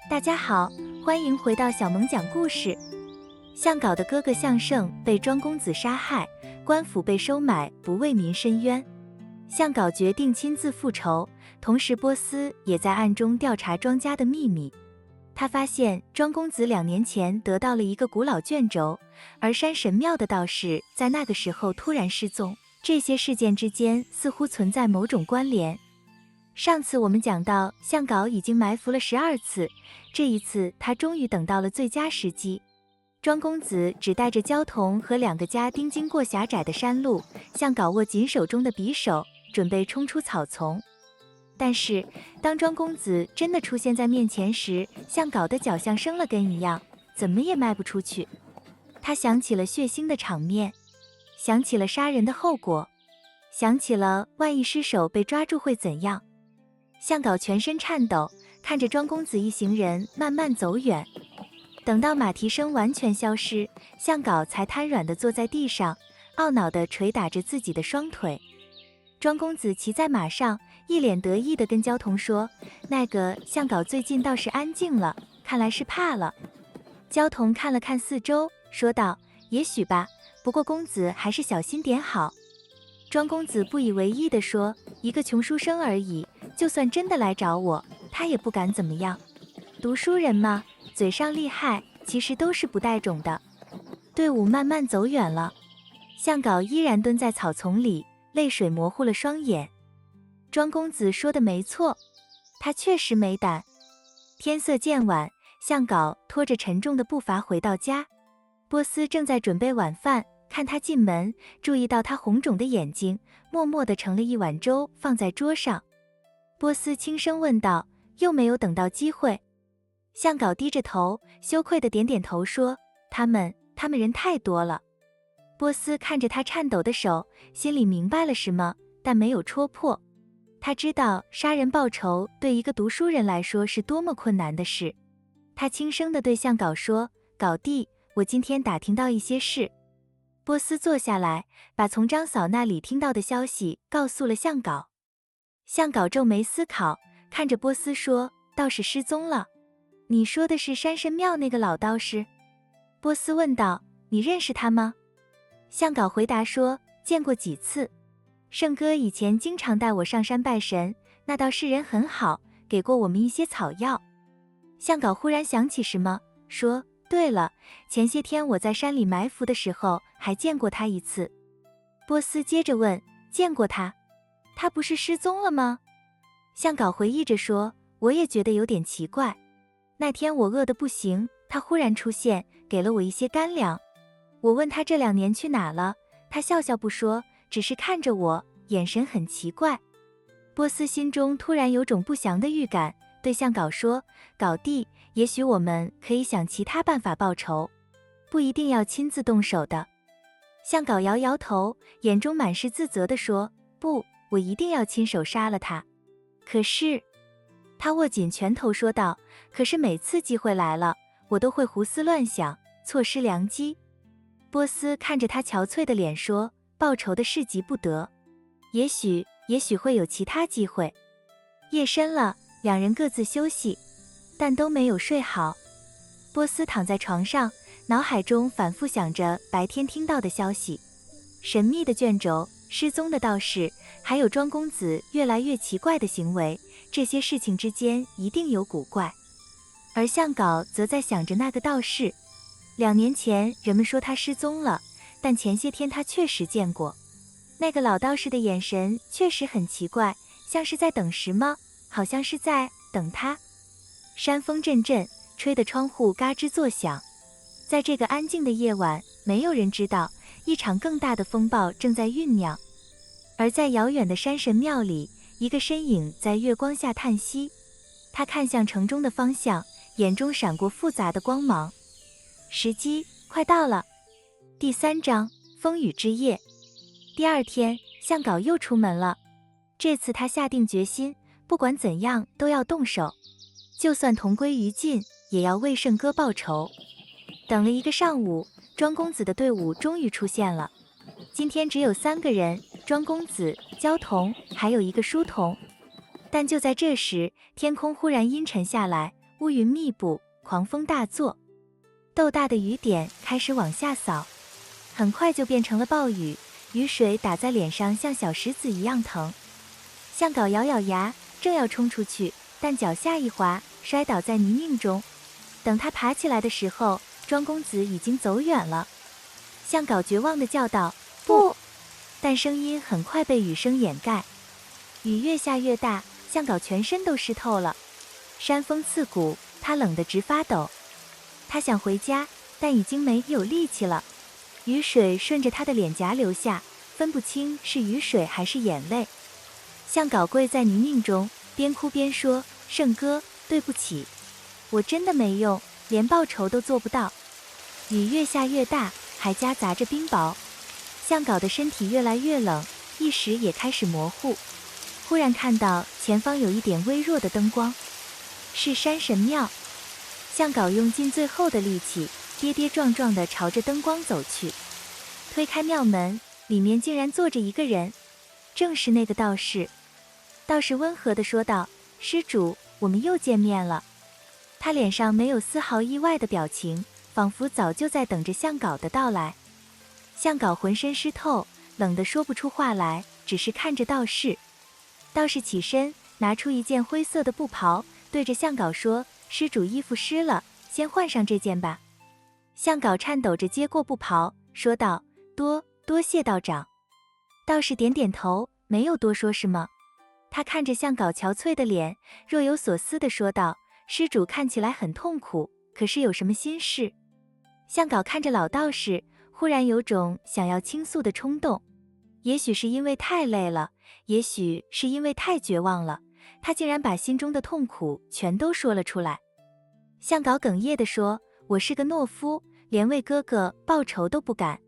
大家好，欢迎回到小萌讲故事。向皋的哥哥向胜被庄公子杀害，官府被收买，不为民申冤。向皋决定亲自复仇，同时波斯也在暗中调查庄家的秘密。他发现庄公子2年前得到了一个古老卷轴，而山神庙的道士在那个时候突然失踪，这些事件之间似乎存在某种关联。上次我们讲到，向皋已经埋伏了12次，这一次他终于等到了最佳时机。庄公子只带着焦桐和2个家丁经过狭窄的山路，向皋握紧手中的匕首，准备冲出草丛。但是当庄公子真的出现在面前时，向皋的脚像生了根一样，怎么也迈不出去。他想起了血腥的场面，想起了杀人的后果，想起了万一失手被抓住会怎样。向皋全身颤抖，看着庄公子一行人慢慢走远。等到马蹄声完全消失，向皋才瘫软地坐在地上，懊恼地捶打着自己的双腿。庄公子骑在马上，一脸得意地跟焦桐说：“那个向皋最近倒是安静了，看来是怕了。”焦桐看了看四周，说道：“也许吧，不过公子还是小心点好。”庄公子不以为意地说：“一个穷书生而已，就算真的来找我，他也不敢怎么样。读书人嘛，嘴上厉害，其实都是不带种的。”队伍慢慢走远了，向皋依然蹲在草丛里，泪水模糊了双眼。庄公子说的没错，他确实没胆。天色渐晚，向皋拖着沉重的步伐回到家。波斯正在准备晚饭，看他进门，注意到他红肿的眼睛，默默地盛了一碗粥放在桌上。波斯轻声问道：“又没有等到机会？”向皋低着头，羞愧地点点头说：“他们人太多了。”波斯看着他颤抖的手，心里明白了什么，但没有戳破。他知道杀人报仇对一个读书人来说是多么困难的事。他轻声地对向皋说：“皋弟，我今天打听到一些事。”波斯坐下来，把从张嫂那里听到的消息告诉了向皋。向皋皱眉思考，看着波斯说：“道士失踪了。你说的是山神庙那个老道士？”波斯问道：“你认识他吗？”向皋回答说：“见过几次。圣哥以前经常带我上山拜神，那道士人很好，给过我们一些草药。”向皋忽然想起什么，说：“对了，前些天我在山里埋伏的时候还见过他一次。”波斯接着问：“见过他？他不是失踪了吗？”向皋回忆着说：“我也觉得有点奇怪。那天我饿得不行，他忽然出现，给了我一些干粮。我问他这2年去哪了，他笑笑不说，只是看着我，眼神很奇怪。”波斯心中突然有种不祥的预感，对向皋说：“皋弟，也许我们可以想其他办法报仇，不一定要亲自动手的。”向皋摇摇头，眼中满是自责地说：“不，我一定要亲手杀了他。可是……”他握紧拳头说道：“可是每次机会来了，我都会胡思乱想，错失良机。”波斯看着他憔悴的脸说：“报仇的事急不得，也许会有其他机会。”夜深了，2人各自休息，但都没有睡好。波斯躺在床上，脑海中反复想着白天听到的消息，神秘的卷轴，失踪的道士，还有庄公子越来越奇怪的行为，这些事情之间一定有古怪。而向皋则在想着那个道士。2年前人们说他失踪了，但前些天他确实见过。那个老道士的眼神确实很奇怪，像是在等什么，好像是在等他。山风阵阵，吹得窗户嘎吱作响。在这个安静的夜晚，没有人知道一场更大的风暴正在酝酿。而在遥远的山神庙里，一个身影在月光下叹息。他看向城中的方向，眼中闪过复杂的光芒。时机快到了。第3章，风雨之夜。第2天，向皋又出门了。这次他下定决心，不管怎样都要动手，就算同归于尽，也要为圣哥报仇。等了1个上午，庄公子的队伍终于出现了。今天只有3个人，庄公子、焦桐，还有一个书童。但就在这时，天空忽然阴沉下来，乌云密布，狂风大作，豆大的雨点开始往下扫，很快就变成了暴雨，雨水打在脸上像小石子一样疼。向导咬咬牙，正要冲出去，但脚下一滑，摔倒在泥泞中。等他爬起来的时候，庄公子已经走远了。向导绝望地叫道：“不！”但声音很快被雨声掩盖。雨越下越大，向导全身都湿透了。山风刺骨，他冷得直发抖。他想回家，但已经没有力气了。雨水顺着他的脸颊流下，分不清是雨水还是眼泪。向导跪在泥泞中，边哭边说：“圣哥，对不起，我真的没用，连报仇都做不到。”雨越下越大，还夹杂着冰雹。向导的身体越来越冷，意识也开始模糊。忽然看到前方有一点微弱的灯光，是山神庙。向导用尽最后的力气，跌跌撞撞地朝着灯光走去。推开庙门，里面竟然坐着一个人，正是那个道士。道士温和地说道：“施主，我们又见面了。”他脸上没有丝毫意外的表情，仿佛早就在等着向导的到来。向导浑身湿透，冷得说不出话来，只是看着道士。道士起身，拿出一件灰色的布袍，对着向导说：“施主衣服湿了，先换上这件吧。”向导颤抖着接过布袍，说道：“多谢道长。”道士点点头，没有多说什么。他看着向导憔悴的脸，若有所思地说道：“施主看起来很痛苦，可是有什么心事？”向导看着老道士，忽然有种想要倾诉的冲动。也许是因为太累了，也许是因为太绝望了，他竟然把心中的痛苦全都说了出来。向导哽咽地说：“我是个懦夫，连为哥哥报仇都不敢。”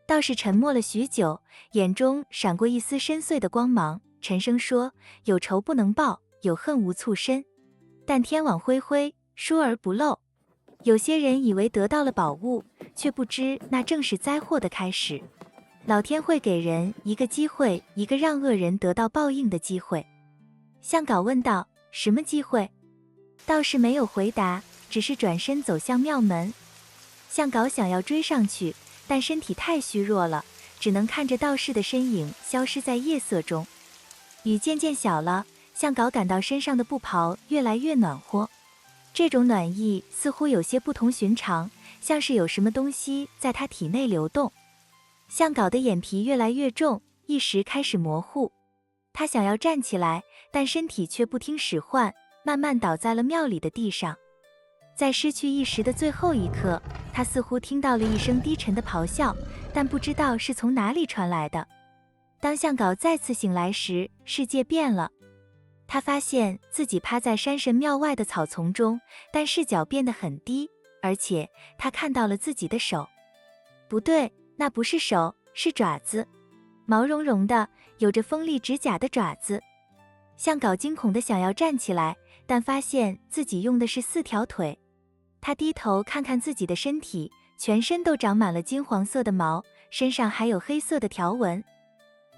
道士沉默了许久，眼中闪过一丝深邃的光芒，沉声说：“有仇不能报，有恨无处伸。但天网恢恢，疏而不漏。有些人以为得到了宝物，却不知那正是灾祸的开始。老天会给人一个机会，一个让恶人得到报应的机会。”向导问道：“什么机会？”道士没有回答，只是转身走向庙门。向导想要追上去，但身体太虚弱了，只能看着道士的身影消失在夜色中。雨渐渐小了，向导感到身上的布袍越来越暖和。这种暖意似乎有些不同寻常，像是有什么东西在他体内流动。向导的眼皮越来越重，意识开始模糊。他想要站起来，但身体却不听使唤，慢慢倒在了庙里的地上。在失去意识的最后一刻，他似乎听到了一声低沉的咆哮，但不知道是从哪里传来的。当向导再次醒来时，世界变了。他发现自己趴在山神庙外的草丛中，但视角变得很低，而且他看到了自己的手。不对，那不是手，是爪子，毛茸茸的，有着锋利指甲的爪子。向导惊恐地想要站起来，但发现自己用的是4条腿。他低头看看自己的身体，全身都长满了金黄色的毛，身上还有黑色的条纹。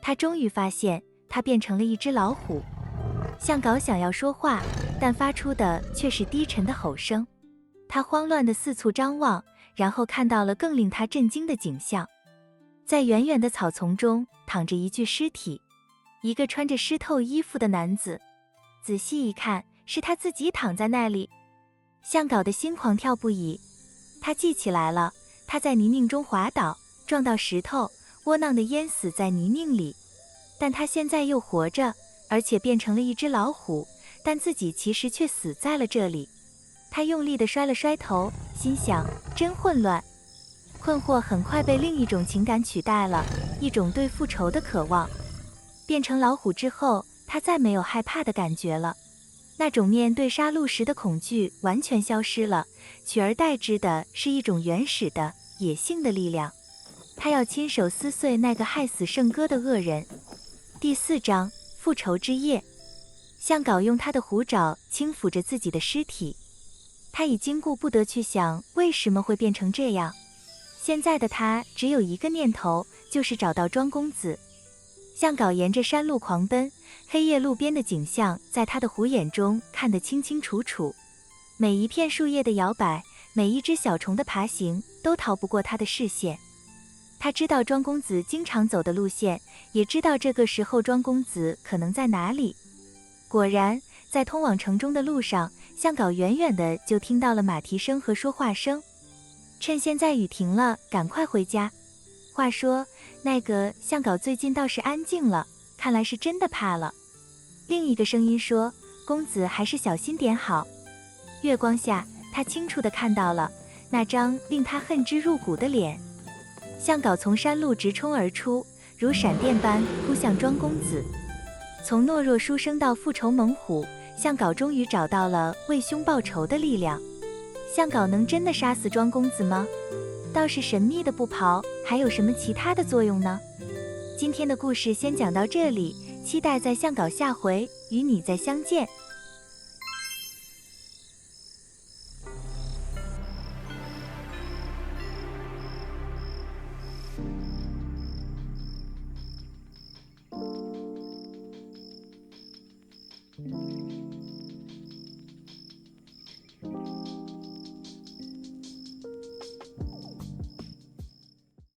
他终于发现，他变成了一只老虎。向导想要说话，但发出的却是低沉的吼声。他慌乱地四处张望，然后看到了更令他震惊的景象。在远远的草丛中躺着一具尸体，一个穿着湿透衣服的男子。仔细一看，是他自己躺在那里。向导的心狂跳不已，他记起来了，他在泥泞中滑倒，撞到石头，窝囊地淹死在泥泞里。但他现在又活着，而且变成了一只老虎，但自己其实却死在了这里。他用力地摔了摔头，心想：真混乱。困惑很快被另一种情感取代了，一种对复仇的渴望。变成老虎之后，他再没有害怕的感觉了。那种面对杀戮时的恐惧完全消失了，取而代之的是一种原始的、野性的力量。他要亲手撕碎那个害死圣哥的恶人。第4章：复仇之夜。向导用他的虎爪轻抚着自己的尸体，他已经顾不得去想为什么会变成这样。现在的他只有一个念头，就是找到庄公子。向导沿着山路狂奔，黑夜路边的景象在他的虎眼中看得清清楚楚。每一片树叶的摇摆，每一只小虫的爬行，都逃不过他的视线。他知道庄公子经常走的路线，也知道这个时候庄公子可能在哪里。果然，在通往城中的路上，向导远远的就听到了马蹄声和说话声。趁现在雨停了，赶快回家。话说，那个向导最近倒是安静了，看来是真的怕了。另一个声音说：“公子还是小心点好。”月光下，他清楚地看到了那张令他恨之入骨的脸。向导从山路直冲而出，如闪电般扑向庄公子。从懦弱书生到复仇猛虎，向导终于找到了为兄报仇的力量。向导能真的杀死庄公子吗？倒是神秘的布袍还有什么其他的作用呢？今天的故事先讲到这里，期待在向导下回与你再相见。